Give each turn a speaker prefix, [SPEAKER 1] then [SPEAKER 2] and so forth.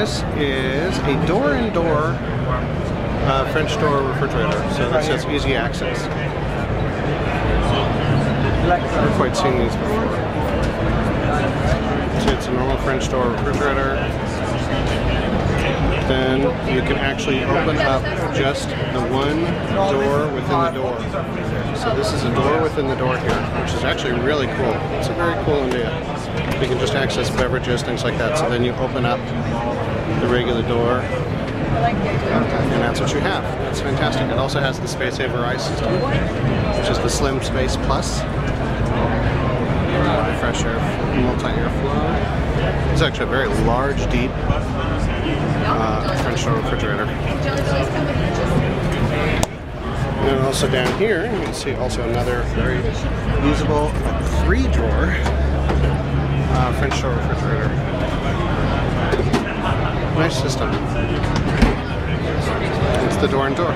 [SPEAKER 1] this is a door-in-door French door refrigerator, so this has easy access. I've never quite seen these before. So it's a normal French door refrigerator. Then you can actually open up just the one door within the door. So this is a door within the door here, which is actually really cool. It's a very cool idea. You can just access beverages, things like that. So then you open up the regular door, and that's what you have. That's fantastic. It also has the Space Saver Ice system, which is the Slim Space Plus. Fresh air, multi-airflow. It's actually a very large, deep French door refrigerator. And also down here, you can see also another very usable 3-drawer French door refrigerator. Nice system. It's the door and door.